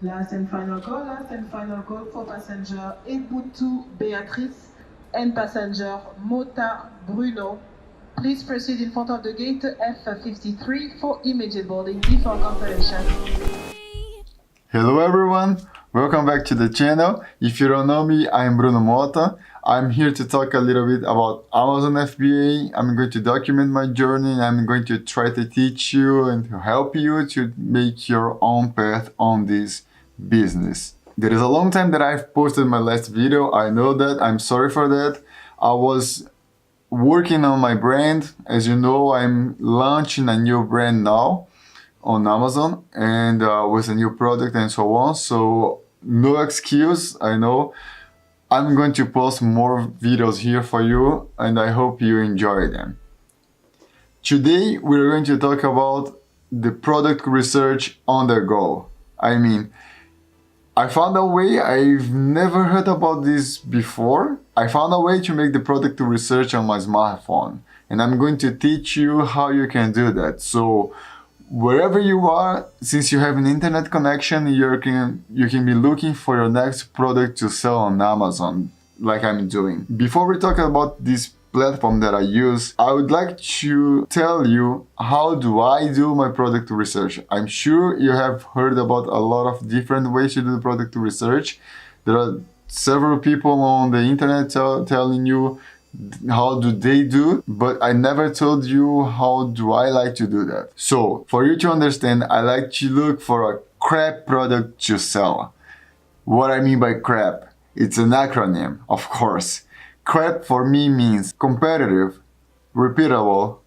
Last and final call for passenger Eboutou Beatrice and passenger Mota Bruno. Please proceed in front of the gate F53 for immediate boarding before cancellation. Hello everyone, welcome back to the channel. If you don't know me, I'm Bruno Mota. I'm here to talk a little bit about Amazon FBA. I'm going to document my journey and I'm going to try to teach you and to help you to make your own path on this business. There is a long time that I've posted my last video. I know that, I'm sorry for that. I was working on my brand. As you know, I'm launching a new brand now on Amazon and with a new product and so on. So no excuse, I know. I'm going to post more videos here for you and I hope you enjoy them. Today we're going to talk about the product research on the go. I mean, I found a way, I've never heard about this before. I found a way to make the product research on my smartphone and I'm going to teach you how you can do that. So wherever you are, since you have an internet connection, you can be looking for your next product to sell on Amazon, like I'm doing. Before we talk about this platform that I use, I would like to tell you how do I do my product research. I'm sure you have heard about a lot of different ways to do the product research. There are several people on the internet telling you how do they do, but I never told you how do I like to do that. So for you to understand, I like to look for a crap product to sell. What I mean by crap, it's an acronym, of course. Crap for me means competitive, repeatable,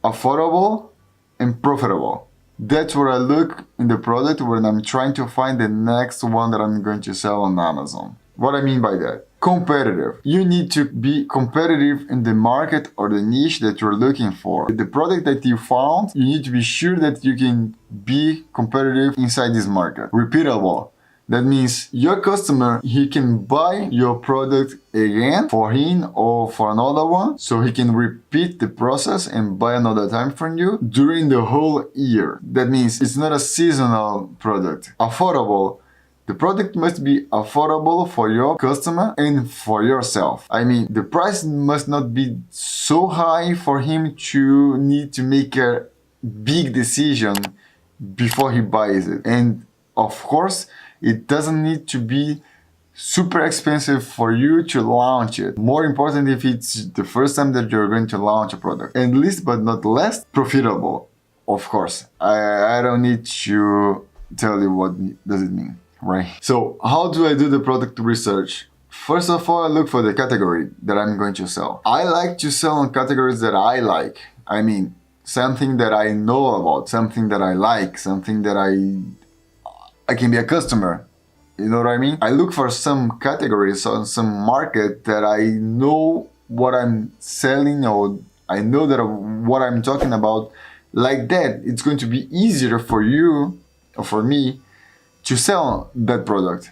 affordable, and profitable. That's where I look in the product when I'm trying to find the next one that I'm going to sell on Amazon. What I mean by that? Competitive. You need to be competitive in the market or the niche that you're looking for. The product that you found, you need to be sure that you can be competitive inside this market. Repeatable. That means your customer, he can buy your product again for him or for another one, so he can repeat the process and buy another time from you during the whole year. That means it's not a seasonal product. Affordable. The product must be affordable for your customer and for yourself. I mean, the price must not be so high for him to need to make a big decision before he buys it. And of course, it doesn't need to be super expensive for you to launch it. More important if it's the first time that you're going to launch a product. And least but not least, profitable. Of course, I don't need to tell you what does it mean, right? So how do I do the product research? First of all, I look for the category that I'm going to sell. I like to sell on categories that I like. I mean, something that I know about, something that I like, something that I can be a customer. You know what I mean? I look for some categories on some market that I know what I'm selling or I know that what I'm talking about. Like that, it's going to be easier for you or for me to sell that product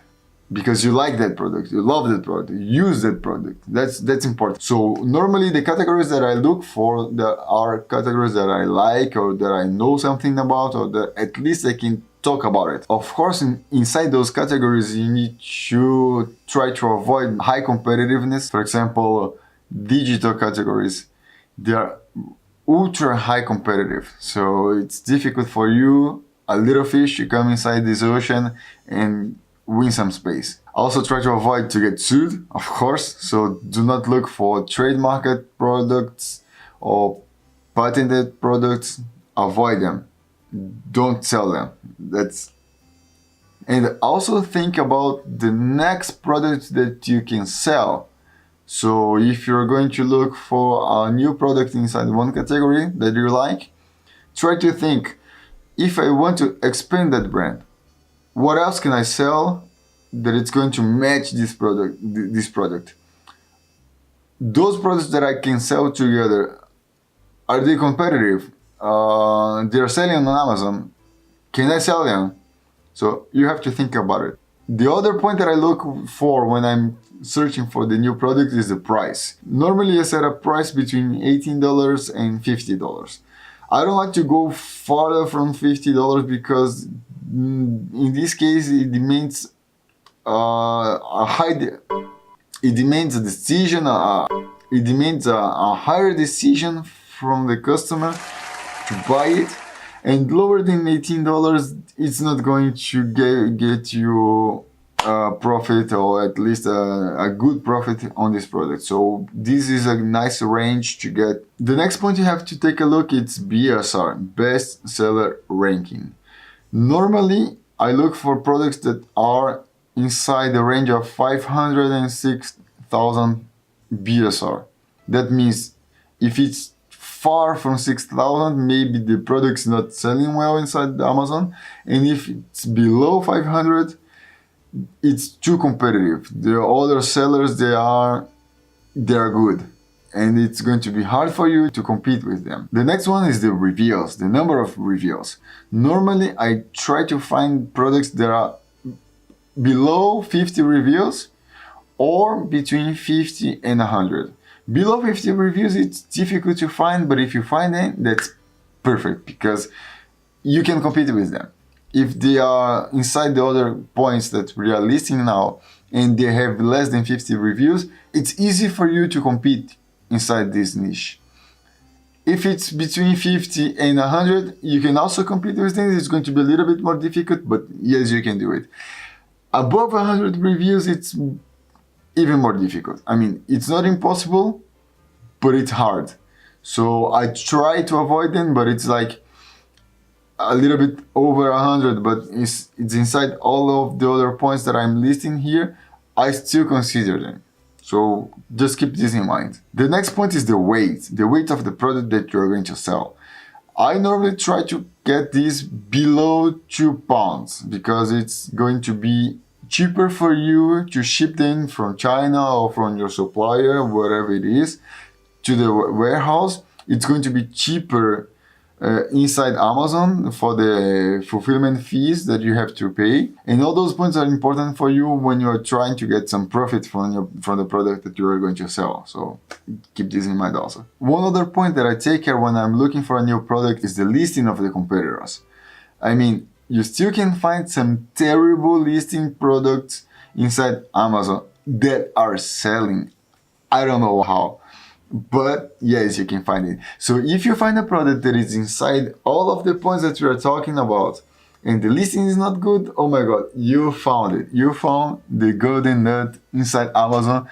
because you like that product, you love that product, you use that product. That's important. So normally the categories that I look for are categories that I like or that I know something about or that at least I can talk about it. Of course, inside those categories, you need to try to avoid high competitiveness. For example, digital categories, they are ultra high competitive. So it's difficult for you, a little fish, to come inside this ocean and win some space. Also try to avoid to get sued, of course. So do not look for trademarked products or patented products. Avoid them. Don't sell them. And also think about the next product that you can sell. So if you're going to look for a new product inside one category that you like, try to think, if I want to expand that brand, what else can I sell that it's going to match this product? Those products that I can sell together, are they competitive? They're selling on Amazon. Can I sell them? So you have to think about it. The other point that I look for when I'm searching for the new product is the price. Normally I set a price between $18 and $50. I don't like to go farther from $50 because in this case, it demands it demands a decision. It demands a higher decision from the customer to buy it, and lower than $18, it's not going to get you profit, or at least a good profit on this product. So this is a nice range to get. The next point you have to take a look, it's BSR, best seller ranking. Normally I look for products that are inside the range of 500 and 6,000 BSR. That means if it's far from 6,000, maybe the product's not selling well inside Amazon, and if it's below 500, it's too competitive. The other sellers, they are good, and it's going to be hard for you to compete with them. The next one is the reviews, the number of reviews. Normally I try to find products that are below 50 reviews or between 50 and 100. Below 50 reviews, it's difficult to find, but if you find them, that's perfect, because you can compete with them. If they are inside the other points that we are listing now and they have less than 50 reviews, it's easy for you to compete inside this niche. If it's between 50 and 100, you can also compete with them. It's going to be a little bit more difficult, but yes, you can do it. Above 100 reviews, it's even more difficult. I mean, it's not impossible, but it's hard. So I try to avoid them, but it's like a little bit over 100, but it's inside all of the other points that I'm listing here. I still consider them. So just keep this in mind. The next point is the weight of the product that you're going to sell. I normally try to get this below 2 pounds because it's going to be cheaper for you to ship them from China or from your supplier, wherever it is, to the warehouse. It's going to be cheaper inside Amazon for the fulfillment fees that you have to pay, and all those points are important for you when you are trying to get some profit from the product that you are going to sell. So keep this in mind also. One other point that I take care when I'm looking for a new product is the listing of the competitors. I mean, you still can find some terrible listing products inside Amazon that are selling. I don't know how, but yes, you can find it. So if you find a product that is inside all of the points that we are talking about and the listing is not good, oh my god, you found it. You found the golden nut inside Amazon.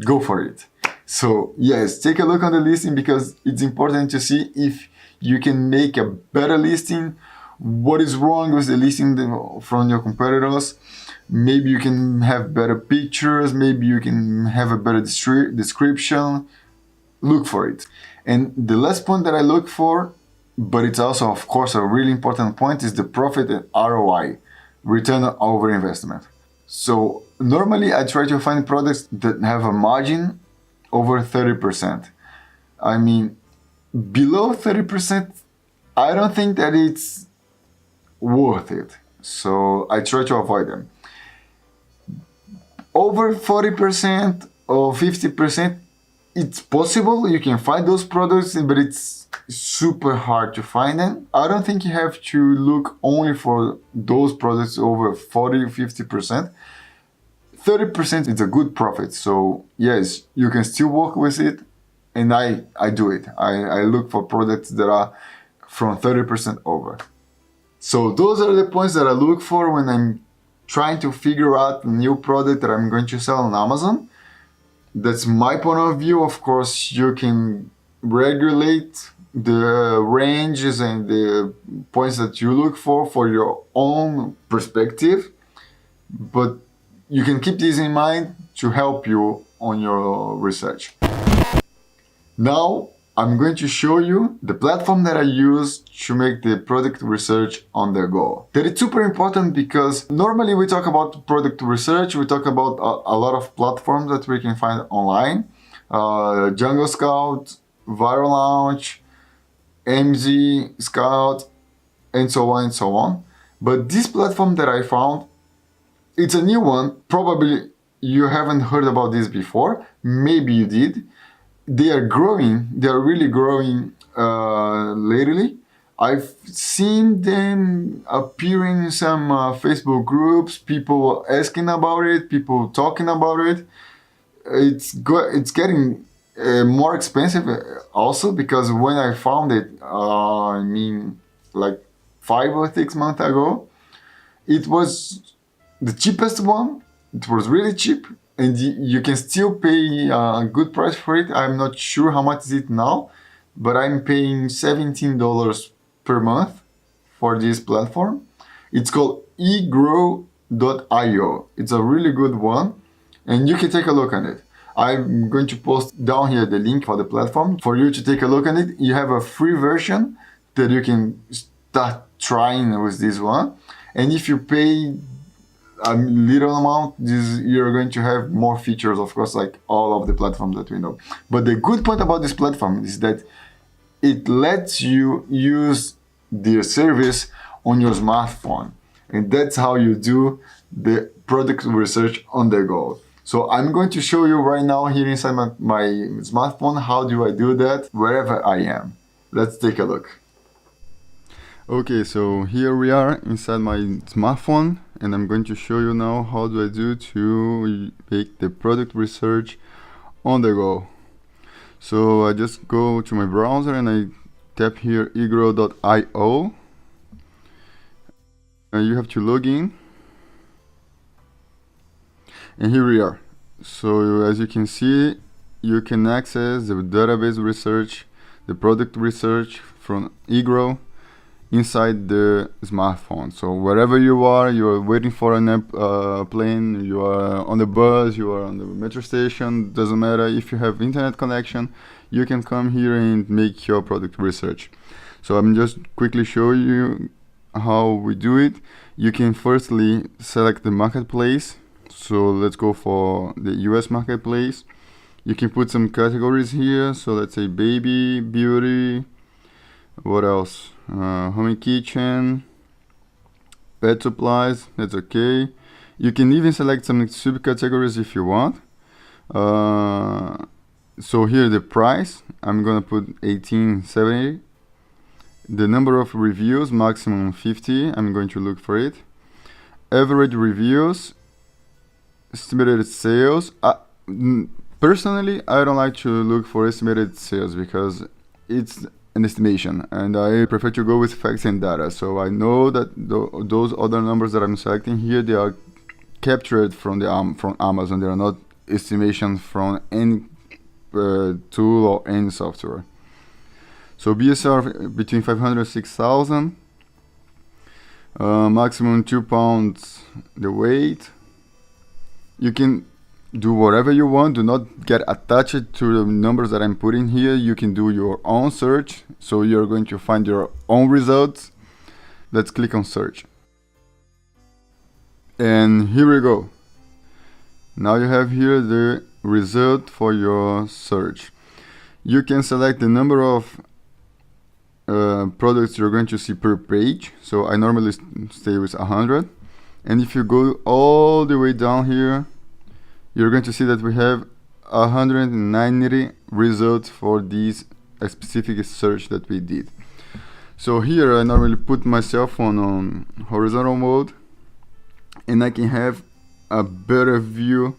Go for it. So yes, take a look on the listing, because it's important to see if you can make a better listing. What is wrong with the listing from your competitors? Maybe you can have better pictures, maybe you can have a better description. Look for it. And the last point that I look for, but it's also of course a really important point, is the profit and ROI, return over investment. So normally I try to find products that have a margin over 30%. I mean, below 30%, I don't think that it's worth it. So I try to avoid them. Over 40% or 50%, it's possible you can find those products, but it's super hard to find them. I don't think you have to look only for those products over 40 or 50%. 30% is a good profit. So yes, you can still work with it, and I do it. I look for products that are from 30% over. So those are the points that I look for when I'm trying to figure out a new product that I'm going to sell on Amazon. That's my point of view. Of course, you can regulate the ranges and the points that you look for your own perspective, but you can keep this in mind to help you on your research. Now, I'm going to show you the platform that I use to make the product research on the go. That is super important, because normally we talk about product research, we talk about a lot of platforms that we can find online. Jungle Scout, Viral Launch, MZ Scout, and so on and so on. But this platform that I found, it's a new one. Probably you haven't heard about this before. Maybe you did. They are growing. They are really growing lately. I've seen them appearing in some Facebook groups, people asking about it, people talking about it. It's getting more expensive also, because when I found it, I mean, like 5 or 6 months ago, it was the cheapest one. It was really cheap, and you can still pay a good price for it. I'm not sure how much is it now, but I'm paying $17 per month for this platform. It's called egrow.io. It's a really good one, and you can take a look on it. I'm going to post down here the link for the platform for you to take a look at it. You have a free version that you can start trying with this one, and if you pay a little amount, you're going to have more features, of course, like all of the platforms that we know. But the good part about this platform is that it lets you use the service on your smartphone, and that's how you do the product research on the go. So I'm going to show you right now here inside my smartphone how do I do that wherever I am. Let's take a look. Okay, so here we are inside my smartphone, and I'm going to show you now how do I do to make the product research on the go. So I just go to my browser and I tap here egrow.io. You have to log in, and here we are. So as you can see, you can access the database research, the product research from egrow inside the smartphone. So wherever you are waiting for an plane, you are on the bus, you are on the metro station, doesn't matter. If you have internet connection, you can come here and make your product research. So I'm just quickly show you how we do it. You can firstly select the marketplace. So let's go for the US marketplace. You can put some categories here. So let's say baby, beauty, what else? Home and kitchen, pet supplies, that's okay. You can even select some subcategories if you want. So here the price, I'm gonna put $18.70. The number of reviews, maximum 50. I'm going to look for it. Average reviews, estimated sales. Personally, I don't like to look for estimated sales because it's an estimation, and I prefer to go with facts and data. So I know that those other numbers that I'm selecting here, they are captured from from Amazon. They are not estimations from any tool or any software. So BSR between 500 and 6,000. Maximum 2 pounds the weight. You can do whatever you want. Do not get attached to the numbers that I'm putting here. You can do your own search, so you're going to find your own results. Let's click on search, and here we go. Now you have here the result for your search. You can select the number of products you're going to see per page. So I normally stay with 100, and if you go all the way down here, you're going to see that we have 190 results for this specific search that we did. So here I normally put my cell phone on horizontal mode, and I can have a better view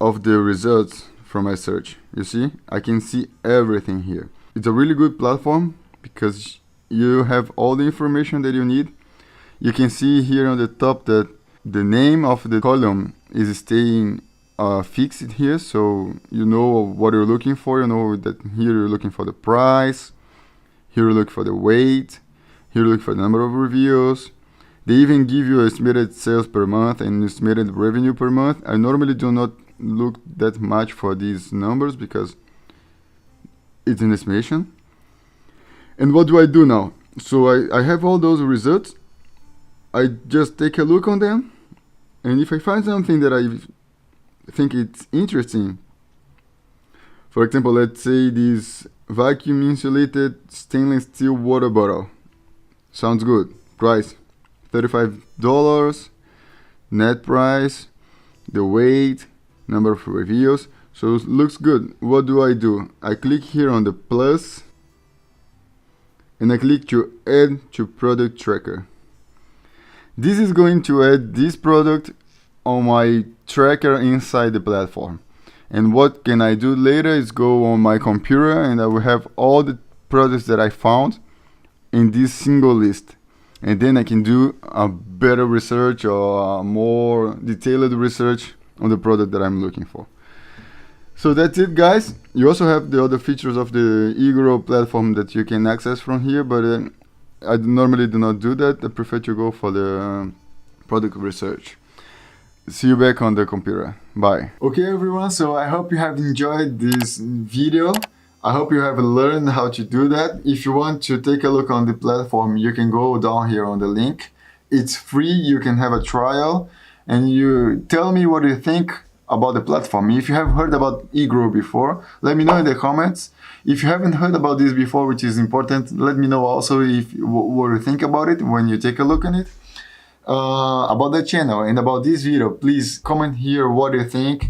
of the results from my search. You see, I can see everything here. It's a really good platform because you have all the information that you need. You can see here on the top that the name of the column is staying fixed here, so you know what you're looking for. You know that here you're looking for the price, here you look for the weight, here you look for the number of reviews. They even give you estimated sales per month and estimated revenue per month. I normally do not look that much for these numbers because it's an estimation. And what do I do now? So I have all those results. I just take a look on them, and if I find something that I think it's interesting, for example, let's say this vacuum insulated stainless steel water bottle, sounds good, price $35, net price, the weight, number of reviews, so it looks good. What do? I click here on the plus, and I click to add to product tracker. This is going to add this product on my tracker inside the platform. And what can I do later is go on my computer and I will have all the products that I found in this single list. And then I can do a better research or a more detailed research on the product that I'm looking for. So that's it, guys. You also have the other features of the eGrow platform that you can access from here, but I normally do not do that. I prefer to go for the product research. See you back on the computer. Bye. Okay, everyone, so I hope you have enjoyed this video. I hope you have learned how to do that. If you want to take a look on the platform, you can go down here on the link. It's free, you can have a trial, and you tell me what you think about the platform. If you have heard about eGrow before, let me know in the comments. If you haven't heard about this before, which is important, let me know also what you think about it when you take a look on it. About the channel and about this video, please comment here what you think.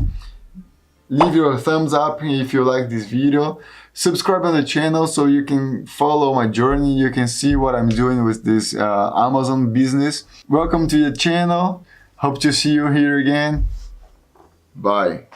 Leave your thumbs up if you like this video. Subscribe on the channel so you can follow my journey. You can see what I'm doing with this Amazon business. Welcome to the channel. Hope to see you here again. Bye.